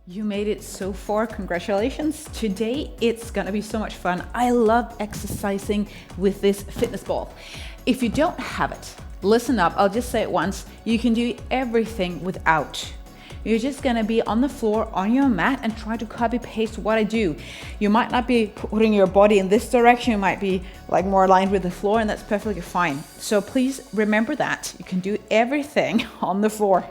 You made it so far, congratulations. Today it's gonna be so much fun. I love exercising with this fitness ball. If you don't have it, listen up, I'll just say it once. You can do everything without. You're just gonna be on the floor on your mat and try to copy paste what I do. You might not be putting your body in this direction, you might be like more aligned with the floor, and that's perfectly fine. So please remember that you can do everything on the floor.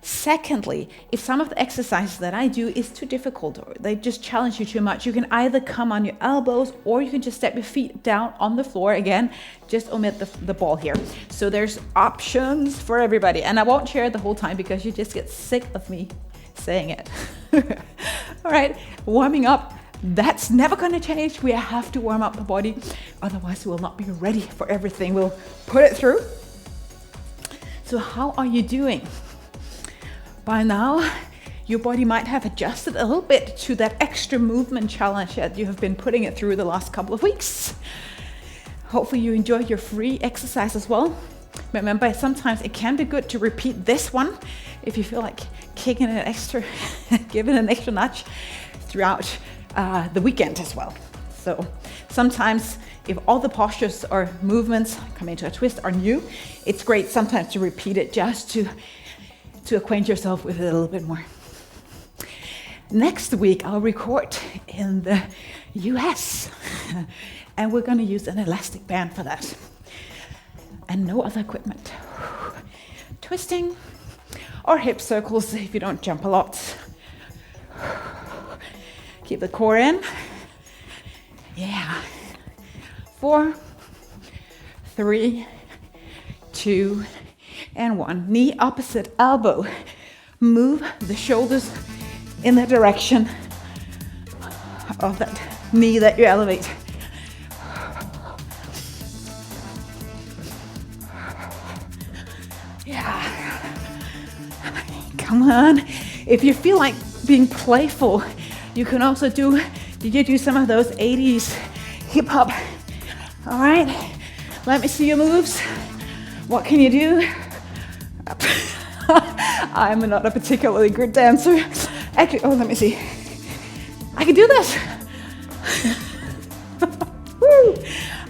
Secondly, if some of the exercises that I do is too difficult or they just challenge you too much, you can either come on your elbows or you can just step your feet down on the floor. Again, just omit the ball here. So there's options for everybody, and I won't share it the whole time because you just get sick of me saying it. All right, warming up. That's never going to change. We have to warm up the body, otherwise we will not be ready for everything. We'll put it through. So how are you doing? By now, your body might have adjusted a little bit to that extra movement challenge that you have been putting it through the last couple of weeks. Hopefully you enjoy your free exercise as well. Remember, sometimes it can be good to repeat this one if you feel like kicking it extra, giving it an extra notch throughout the weekend as well. So sometimes if all the postures or movements come into a twist are new, it's great sometimes to repeat it just to acquaint yourself with it a little bit more. Next week, I'll record in the US, and we're going to use an elastic band for that. And no other equipment. Twisting or hip circles if you don't jump a lot. Keep the core in. Yeah. 4, 3, 2, and 1. Knee opposite elbow. Move the shoulders in the direction of that knee that you elevate. Yeah. Come on. If you feel like being playful, you can also do some of those 80s hip hop. All right. Let me see your moves. What can you do? I'm not a particularly good dancer. Actually, let me see. I can do this. Woo.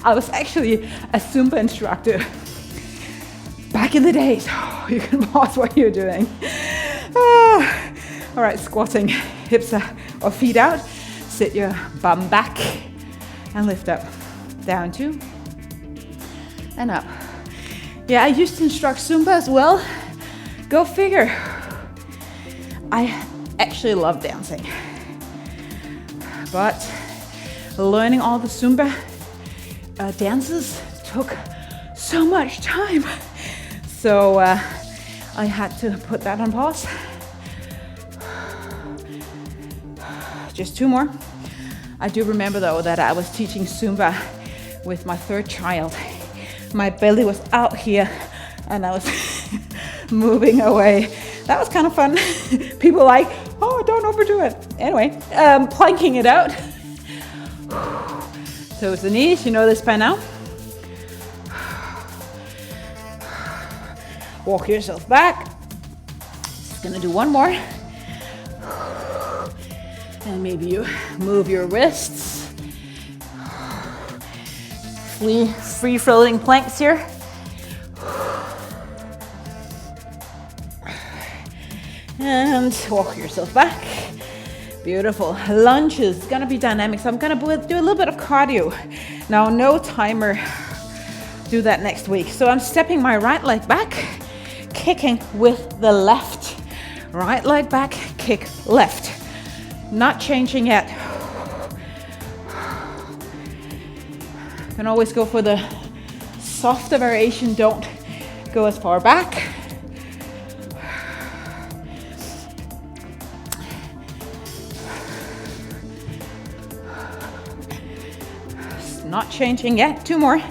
I was actually a Zumba instructor back in the days. You can pause what you're doing. All right, squatting, hips or feet out. Sit your bum back and lift up. Down 2 and up. Yeah, I used to instruct Zumba as well. Go figure. I actually love dancing, but learning all the Zumba dances took so much time. So I had to put that on pause. Just 2 more. I do remember though that I was teaching Zumba with my 3rd child. My belly was out here and I was moving away. That was kind of fun. People like, oh, don't overdo it. Anyway, planking it out. Toes to knees, you know this by now. Walk yourself back. Just gonna do 1 more. And maybe you move your wrists. Free floating planks here. And walk yourself back. Beautiful. Lunges, gonna be dynamic. So I'm gonna do a little bit of cardio. Now, no timer. Do that next week. So I'm stepping my right leg back, kicking with the left. Right leg back, kick left. Not changing yet. You can always go for the softer variation. Don't go as far back. Not changing yet. 2 more.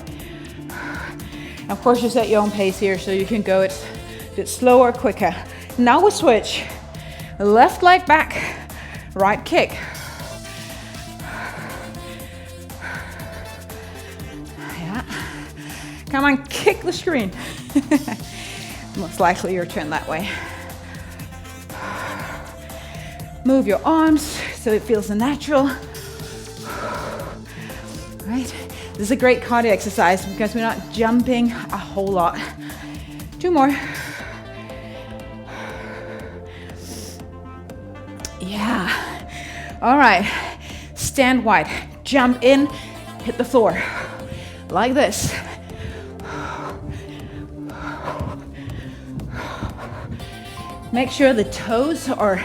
Of course, you set your own pace here, so you can go a bit slower, quicker. Now we switch. Left leg back, right kick. Yeah. Come on, kick the screen. Most likely your turn that way. Move your arms so it feels natural. Right? This is a great cardio exercise because we're not jumping a whole lot. 2 more. Yeah. All right. Stand wide. Jump in, hit the floor. Like this. Make sure the toes are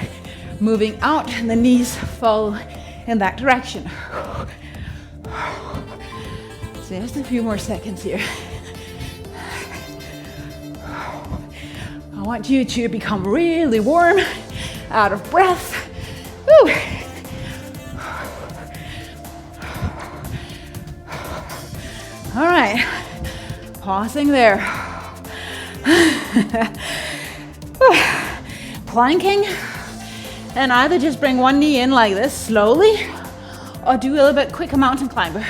moving out and the knees follow in that direction. Just a few more seconds here. I want you to become really warm, out of breath. Woo. All right, pausing there. Planking, and either just bring one knee in like this slowly, or do a little bit quicker mountain climber.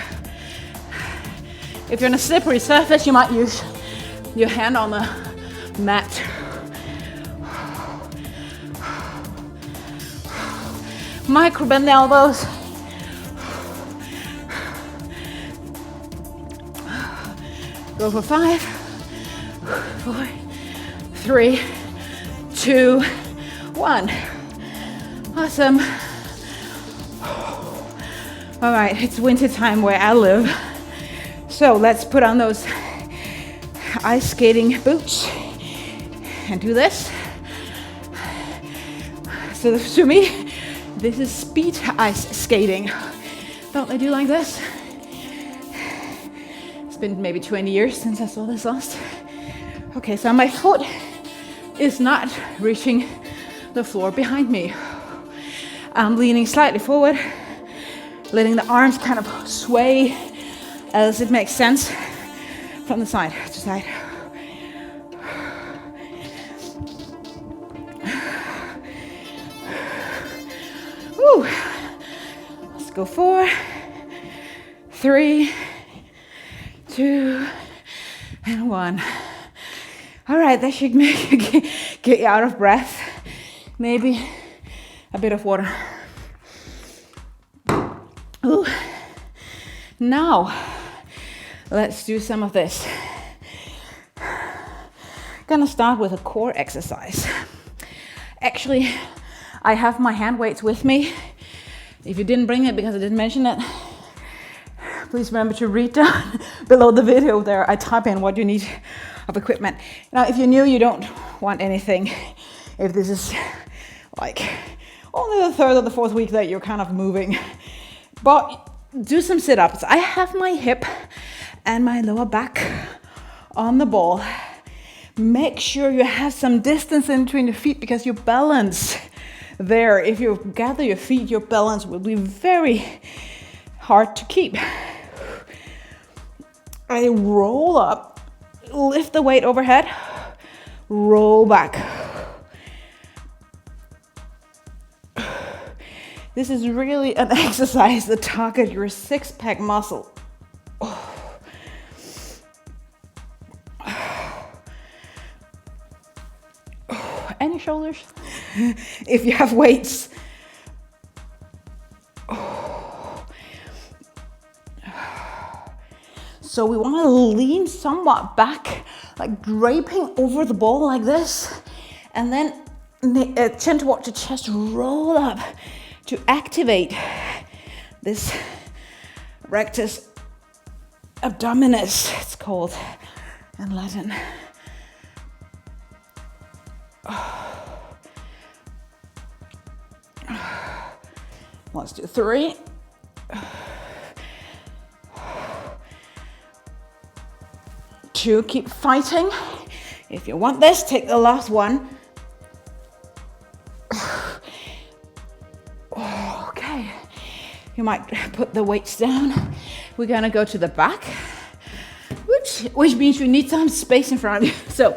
If you're on a slippery surface, you might use your hand on the mat. Micro bend the elbows. Go for 5, 4, 3, 2, 1. Awesome. All right, it's winter time where I live. So let's put on those ice skating boots and do this. So to me, this is speed ice skating. Don't they do like this? It's been maybe 20 years since I saw this last. Okay, so my foot is not reaching the floor behind me. I'm leaning slightly forward, letting the arms kind of sway as it makes sense from the side to side. Woo. Let's go 4, 3, 2, and 1. All right, that should make you get you out of breath. Maybe a bit of water. Ooh. Now, let's do some of this. Gonna start with a core exercise. Actually, I have my hand weights with me. If you didn't bring it because I didn't mention it, please remember to read down below the video there. I type in what you need of equipment. Now, if you're new, you don't want anything. If this is like only the 3rd or the 4th week that you're kind of moving, but do some sit-ups. I have my hip and my lower back on the ball. Make sure you have some distance in between your feet because your balance there, if you gather your feet, your balance will be very hard to keep. I roll up, lift the weight overhead, roll back. This is really an exercise that targets your 6-pack muscle. And your shoulders, if you have weights. So we want to lean somewhat back, like draping over the ball like this, and then chin towards the chest, roll up to activate this rectus abdominis, it's called in Latin. Let's do 3. 2, keep fighting. If you want this, take the last one. Okay, you might put the weights down. We're gonna go to the back, which means you need some space in front of you. So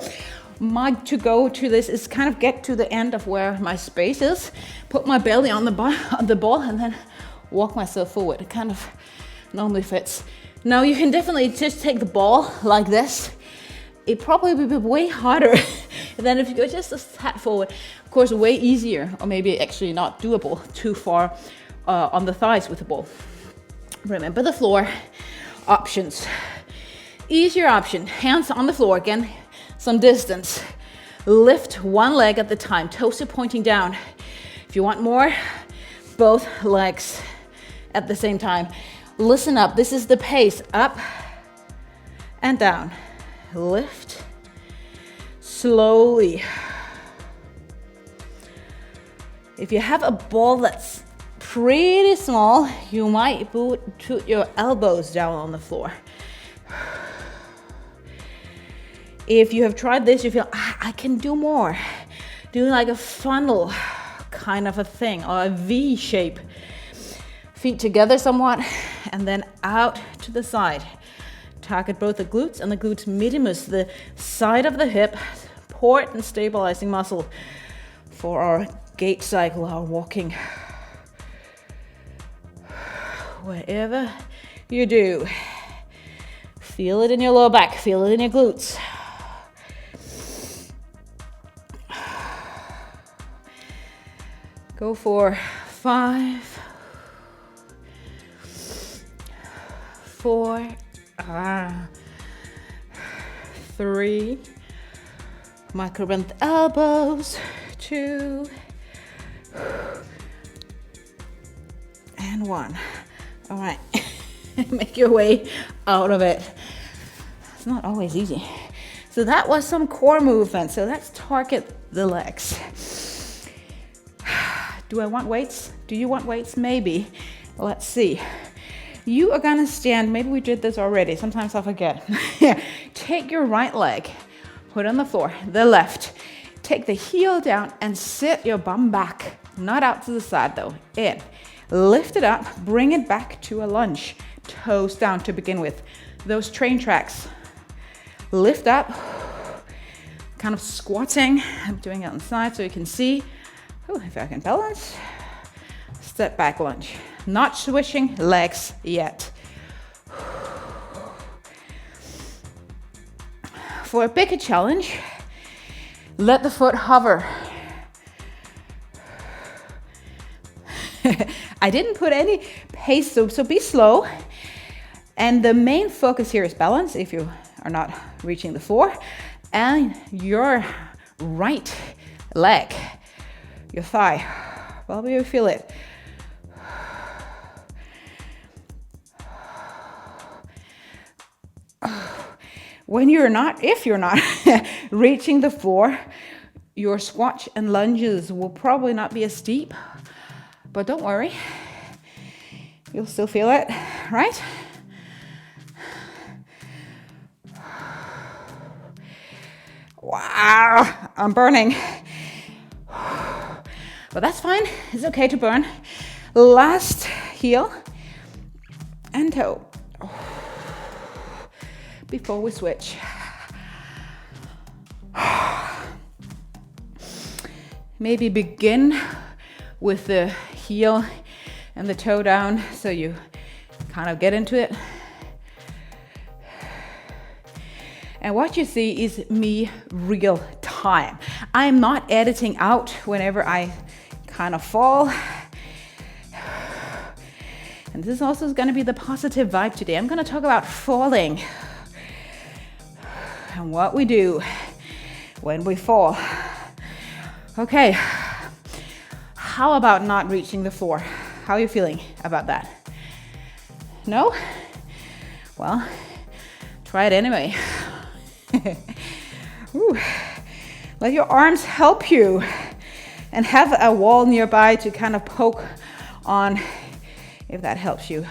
to go to this is kind of get to the end of where my space is, put my belly on the ball, and then walk myself forward. It kind of normally fits. Now you can definitely just take the ball like this it probably will be way harder than if you go just a tad forward. Of course, way easier, or maybe actually not doable too far on the thighs with the ball. Remember the floor options. Easier option, hands on the floor again, some distance. Lift one leg at the time, toes are pointing down. If you want more, both legs at the same time. Listen up, this is the pace, up and down. Lift, slowly. If you have a ball that's pretty small, you might put your elbows down on the floor. If you have tried this, you feel, I can do more. Do like a funnel kind of a thing, or a V shape. Feet together somewhat, and then out to the side. Target both the glutes and the glutes minimus, the side of the hip, important stabilizing muscle for our gait cycle, our walking. Wherever you do, feel it in your lower back, feel it in your glutes. Go for 5, 4, 3. Micro bend the elbows. 2 and 1. All right, make your way out of it. It's not always easy. So that was some core movement. So let's target the legs. Do I want weights? Do you want weights? Maybe. Let's see. You are gonna stand, maybe we did this already, sometimes I forget. Take your right leg, put it on the floor, the left. Take the heel down and sit your bum back, not out to the side though, in. Lift it up, bring it back to a lunge. Toes down to begin with. Those train tracks. Lift up, kind of squatting. I'm doing it on the side so you can see. If I can balance, step back lunge. Not switching legs yet. For a bigger challenge, let the foot hover. I didn't put any pace, so be slow. And the main focus here is balance if you are not reaching the floor. And your right leg. Your thigh, probably you feel it. If you're not reaching the floor, your squats and lunges will probably not be as steep, but don't worry, you'll still feel it, right? Wow, I'm burning. But that's fine, it's okay to burn. Last heel and toe. Before we switch. Maybe begin with the heel and the toe down so you kind of get into it. And what you see is me real time. I'm not editing out whenever I kind of fall. And this is also going to be the positive vibe today. I'm going to talk about falling and what we do when we fall. Okay, how about not reaching the floor? How are you feeling about that? No? Well, try it anyway. Let your arms help you and have a wall nearby to kind of poke on if that helps you.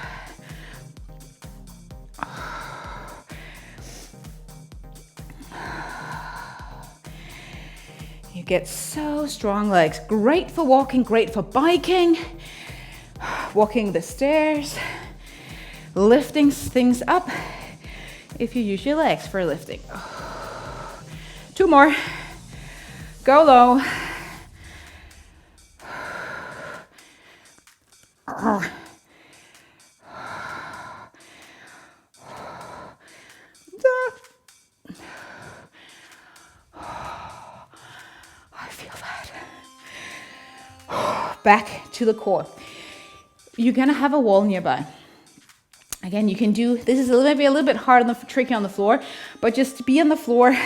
You get so strong legs. Great for walking, great for biking, walking the stairs, lifting things up if you use your legs for lifting. 2 more. Go low. back to the core. You're gonna have a wall nearby. Again, you can do, this is maybe a little bit hard and tricky on the floor, but just be on the floor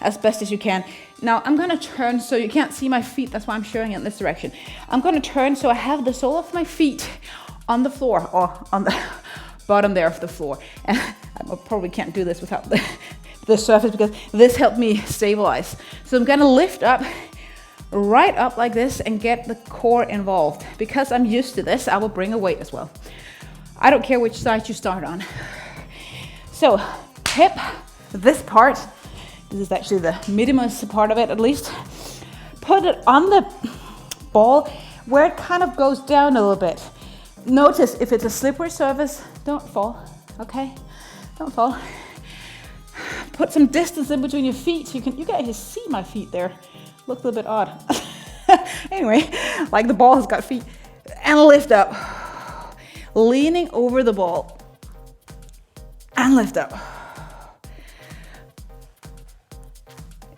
as best as you can. Now I'm gonna turn so you can't see my feet, that's why I'm showing it in this direction. I'm gonna turn so I have the sole of my feet on the floor, or on the bottom there of the floor. And I probably can't do this without the surface because this helped me stabilize. So I'm gonna lift up, right up like this and get the core involved. Because I'm used to this, I will bring a weight as well. I don't care which side you start on. So hip, this part, this is actually the midmost part of it at least. Put it on the ball where it kind of goes down a little bit. Notice if it's a slippery surface, don't fall, okay? Don't fall. Put some distance in between your feet. You can actually see my feet there. Looks a little bit odd. Anyway, like the ball has got feet. And lift up. Leaning over the ball. And lift up.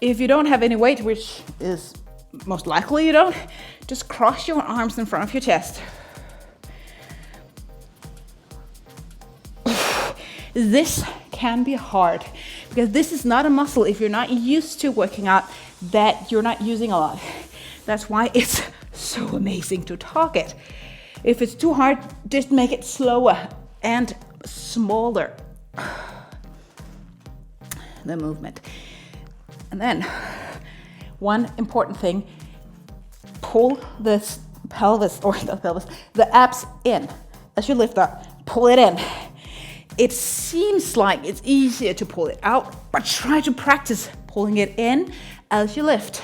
If you don't have any weight, which is most likely you don't, just cross your arms in front of your chest. This can be hard because this is not a muscle if you're not used to working out that you're not using a lot. That's why it's so amazing to target. If it's too hard, just make it slower and smaller. The movement. And then one important thing, pull this pelvis, or the pelvis, the abs in. As you lift up, pull it in. It seems like it's easier to pull it out, but try to practice pulling it in as you lift.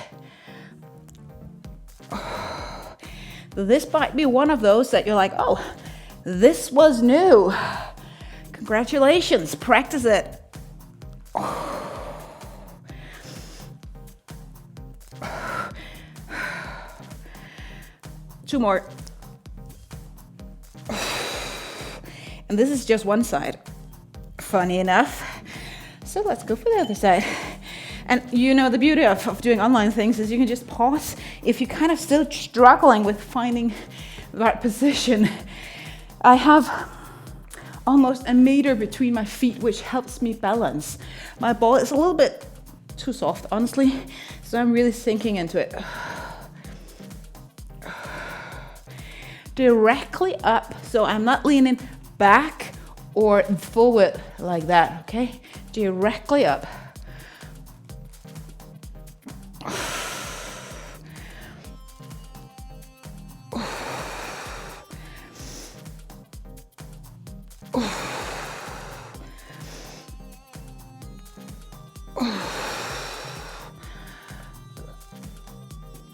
This might be one of those that you're like, oh, this was new. Congratulations, practice it. Two more. And this is just one side, funny enough. So let's go for the other side. And you know the beauty of doing online things is you can just pause if you're kind of still struggling with finding the right position. I have almost a meter between my feet, which helps me balance. My ball is a little bit too soft, honestly, so I'm really sinking into it. Directly up, so I'm not leaning back or forward like that, okay? Directly up.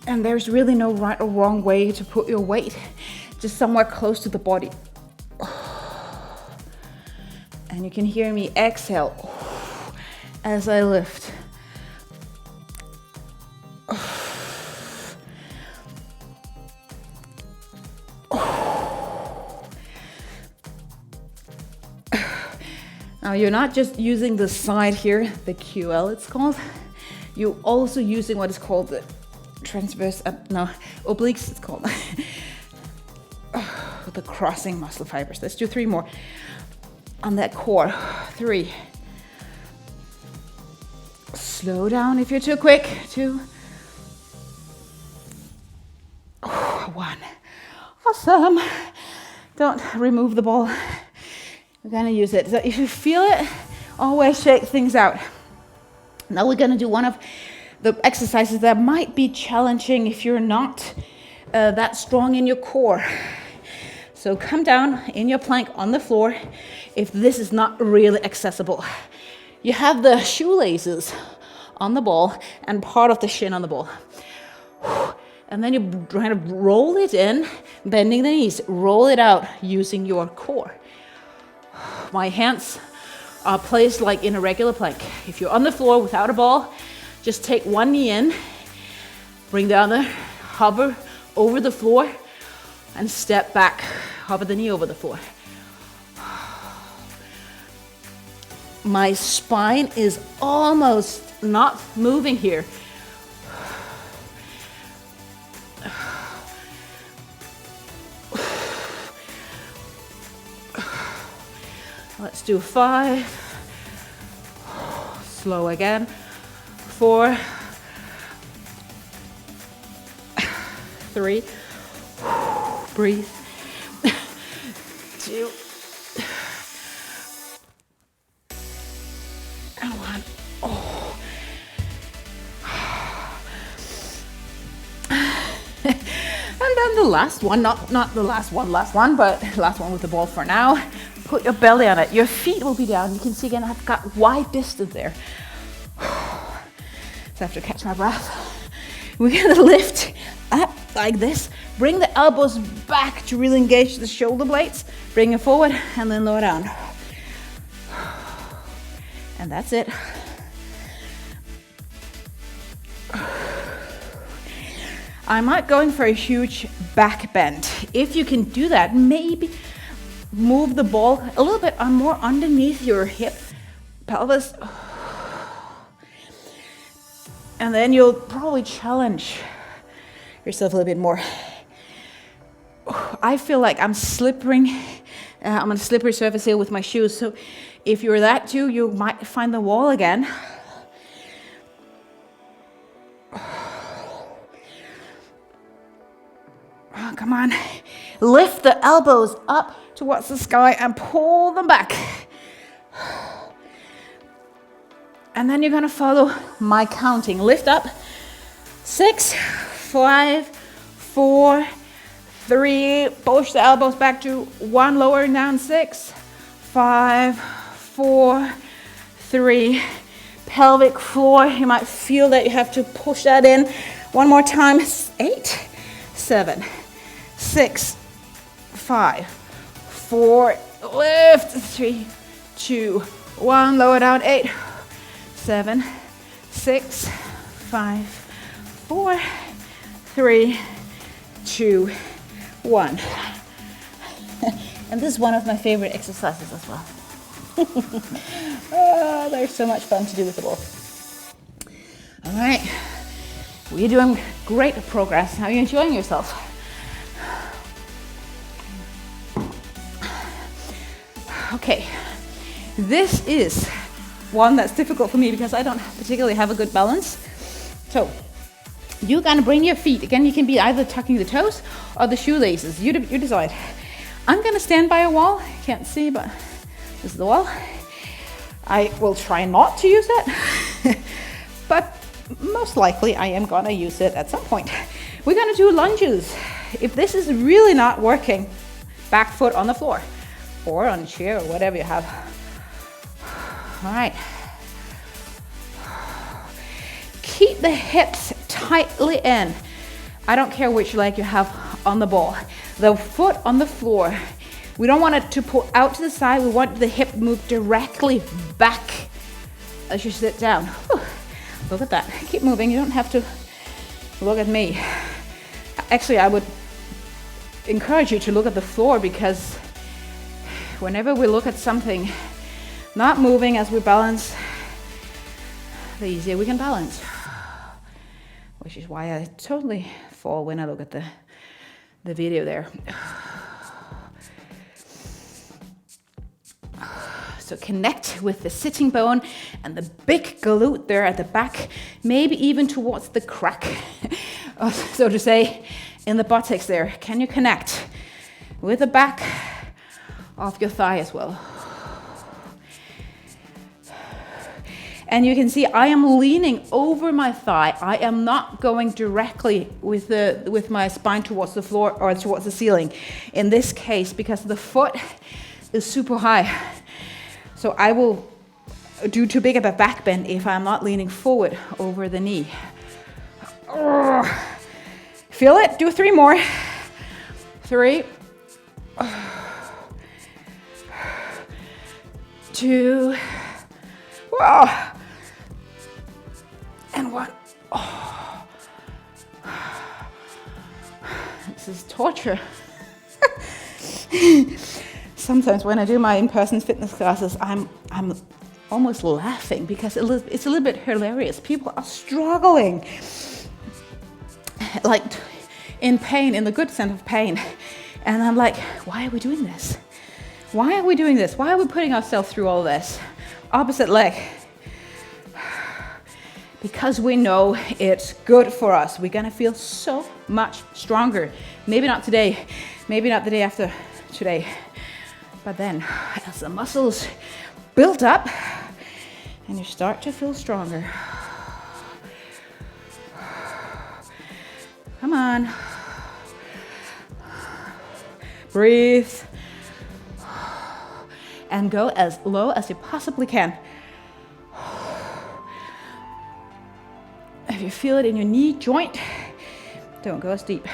And there's really no right or wrong way to put your weight, just somewhere close to the body. And you can hear me exhale as I lift. Now you're not just using the side here, the QL it's called. You're also using what is called the transverse, obliques it's called. The crossing muscle fibers. Let's do 3 more. On that core. 3. Slow down if you're too quick. 2. 1. Awesome. Don't remove the ball. We're gonna use it. So if you feel it, always shake things out. Now we're gonna do one of the exercises that might be challenging if you're not that strong in your core. So come down in your plank on the floor if this is not really accessible. You have the shoelaces on the ball and part of the shin on the ball. And then you try to roll it in, bending the knees, roll it out using your core. My hands are placed like in a regular plank. If you're on the floor without a ball, just take one knee in, bring down the hover over the floor, and step back, hover the knee over the floor. My spine is almost not moving here. Let's do 5. Slow again. 4, 3, breathe. 2, and 1. Oh. And then the last one, not the last one, but last one with the ball for now. Put your belly on it. Your feet will be down. You can see again, I've got wide distance there. So I have to catch my breath. We're gonna lift up like this. Bring the elbows back to really engage the shoulder blades. Bring it forward and then lower down. And that's it. I'm not going for a huge back bend. If you can do that, maybe move the ball a little bit more underneath your hip, pelvis. And then you'll probably challenge yourself a little bit more. I feel like I'm slipping. I'm on a slippery surface here with my shoes. So if you're that too, you might find the wall again. Oh, come on. Lift the elbows up towards the sky and pull them back. And then you're going to follow my counting. Lift up. 6, 5, 4, 3. Push the elbows back to 1. Lower down. 6, 5, 4, 3. Pelvic floor. You might feel that you have to push that in. One more time. 8, 7, 6, 5, 4. Lift. 3, 2, 1. Lower down. 8, 7, 6, 5, 4, 3, 2, 1. And this is one of my favorite exercises as well. Oh, they're so much fun to do with the ball. All right, we're doing great progress. How are you enjoying yourself? Okay, this is one that's difficult for me because I don't particularly have a good balance. So you're gonna bring your feet, again, you can be either tucking the toes or the shoelaces, you decide. I'm gonna stand by a wall, can't see, but this is the wall. I will try not to use it, but most likely I am gonna use it at some point. We're gonna do lunges. If this is really not working, back foot on the floor or on a chair or whatever you have. All right. Keep the hips tightly in. I don't care which leg you have on the ball. The foot on the floor. We don't want it to pull out to the side. We want the hip move directly back as you sit down. Whew. Look at that. Keep moving. You don't have to look at me. Actually, I would encourage you to look at the floor, because whenever we look at something not moving as we balance, the easier we can balance. Which is why I totally fall when I look at the video there. So connect with the sitting bone and the big glute there at the back, maybe even towards the crack, so to say, in the buttocks there. Can you connect with the back of your thigh as well? And you can see I am leaning over my thigh. I am not going directly with my spine towards the floor or towards the ceiling in this case, because the foot is super high. So I will do too big of a back bend if I'm not leaning forward over the knee. Feel it? Do 3 more. 3. 2. Whoa. And 1. Oh. This is torture. Sometimes when I do my in-person fitness classes, I'm almost laughing because it's a little bit hilarious. People are struggling, like in pain, in the good sense of pain. And I'm like, why are we doing this? Why are we doing this? Why are we putting ourselves through all this? Opposite leg. Because we know it's good for us. We're gonna feel so much stronger. Maybe not today, maybe not the day after today, but then as the muscles build up and you start to feel stronger. Come on. Breathe. And go as low as you possibly can. If you feel it in your knee joint, don't go as deep.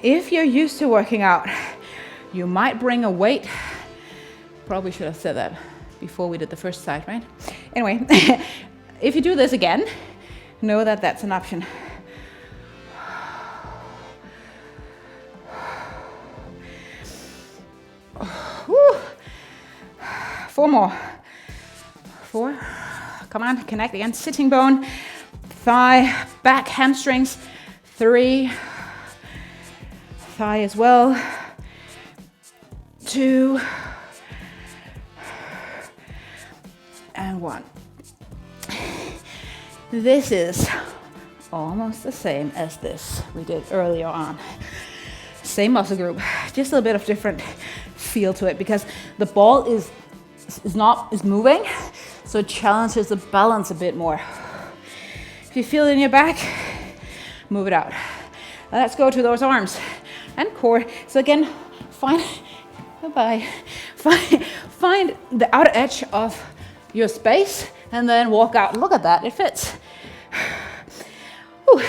If you're used to working out, you might bring a weight. Probably should have said that before we did the first side, right? Anyway, if you do this again, know that that's an option. Woo. 4 more. 4. Come on, connect again. Sitting bone, thigh, back, hamstrings. 3. Thigh as well. 2. And 1. This is almost the same as this we did earlier on. Same muscle group, just a little bit of different feel to it because the ball is moving, so it challenges the balance a bit more. If you feel it in your back, move it out. Now let's go to those arms and core. So again, find the outer edge of your space and then walk out. Look at that, it fits. Whew.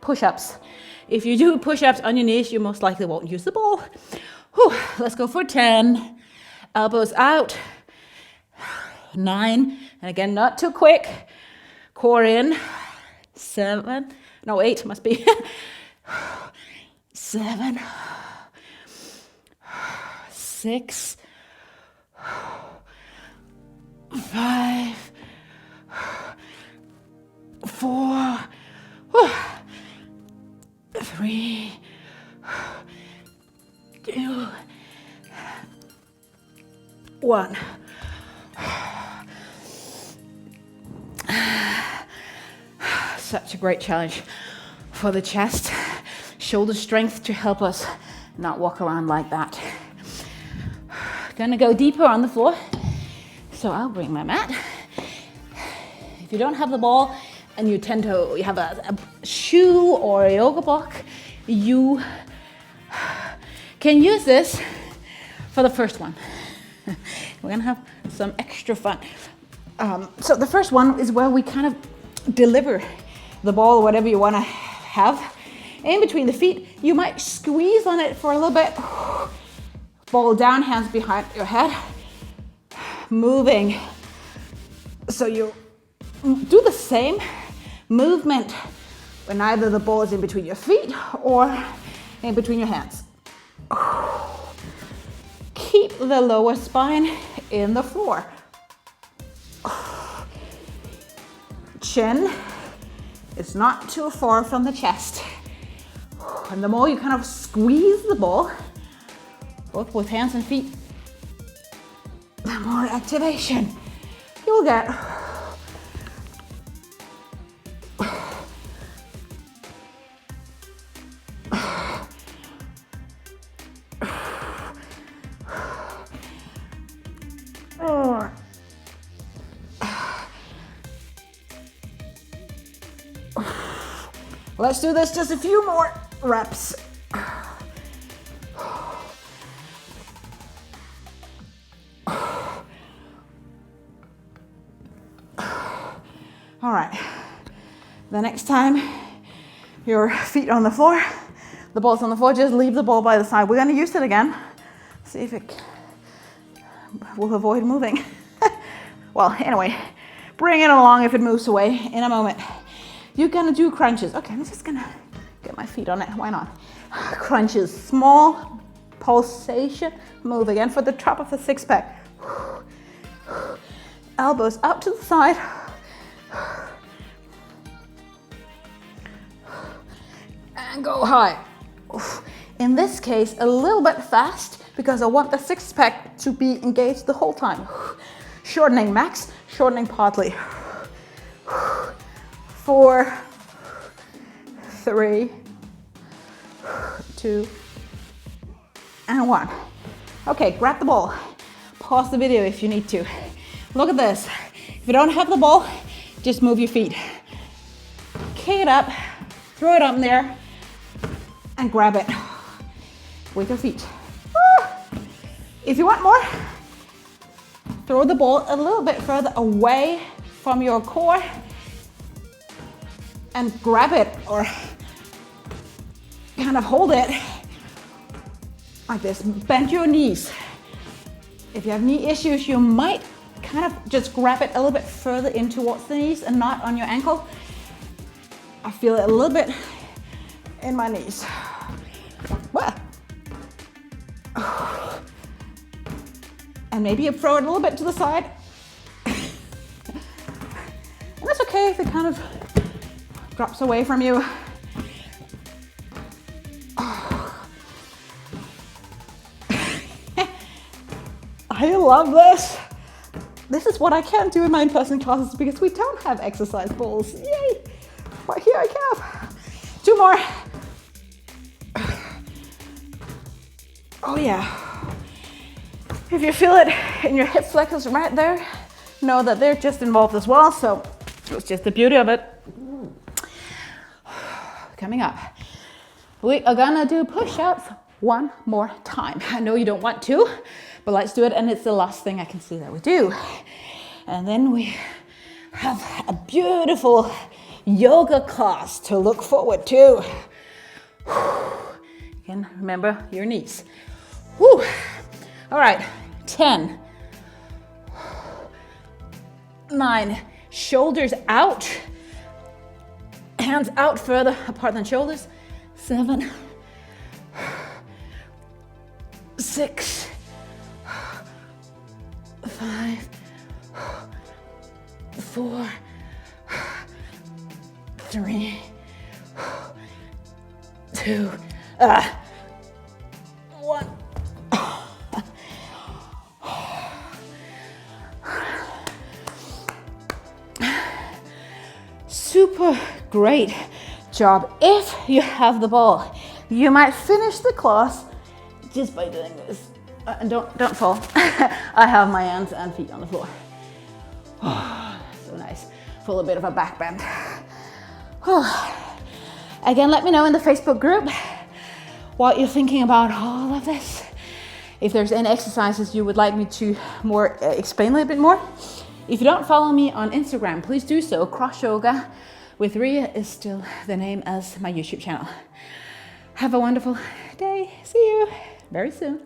Push-ups. If you do push-ups on your knees, you most likely won't use the ball. Whew. Let's go for 10. Elbows out. 9. And again, not too quick. Core in. 7. No, 8 must be. 7. 6. 5. 4. 3. 2. 1. Such a great challenge for the chest. Shoulder strength to help us not walk around like that. Gonna go deeper on the floor. So I'll bring my mat. If you don't have the ball and you have a shoe or a yoga block, you can use this for the first one. We're gonna have some extra fun. So the first one is where we kind of deliver the ball or whatever you want to have in between the feet. You might squeeze on it for a little bit. Ball down, hands behind your head. Moving. So you do the same movement when either the ball is in between your feet or in between your hands. Keep the lower spine in the floor. Chin is not too far from the chest. And the more you kind of squeeze the ball, both with hands and feet, the more activation you'll get. Let's do this just a few more reps. All right, the next time your feet on the floor, the ball's on the floor, just leave the ball by the side. We're gonna use it again. See if it will avoid moving. Well, anyway, bring it along if it moves away in a moment. You're gonna do crunches. Okay, I'm just gonna get my feet on it, why not? Crunches, small pulsation. Move again for the top of the six pack. Elbows up to the side. And go high. In this case, a little bit fast because I want the six pack to be engaged the whole time. Shortening max, shortening partly. 4, 3, 2, and 1. Okay, grab the ball. Pause the video if you need to. Look at this. If you don't have the ball, just move your feet. Kick it up, throw it up in there, and grab it with your feet. If you want more, throw the ball a little bit further away from your core and grab it, or kind of hold it like this. Bend your knees. If you have knee issues, you might kind of just grab it a little bit further in towards the knees and not on your ankle. I feel it a little bit in my knees. Well. And maybe you throw it a little bit to the side. And that's okay if it kind of drops away from you. I love this. This is what I can't do in my in-person classes because we don't have exercise balls. Yay! But here I can. 2 more. Oh yeah. If you feel it in your hip flexors right there, know that they're just involved as well. So it's just the beauty of it. Coming up, we are gonna do push-ups one more time. I know you don't want to, but let's do it. And it's the last thing I can see that we do. And then we have a beautiful yoga class to look forward to. Again, remember your knees. Woo. All right, 10, 9, shoulders out, hands out further apart than shoulders. 7, 6, 5, 4, 3, 2, 1. Super great job. If you have the ball, you might finish the class just by doing this. And don't fall. I have my hands and feet on the floor. So nice. Feel a bit of a back bend. Again, let me know in the Facebook group what you're thinking about all of this. If there's any exercises you would like me to explain a little bit more. If you don't follow me on Instagram, please do so. CrossYoga with Ria is still the name as my YouTube channel. Have a wonderful day. See you very soon.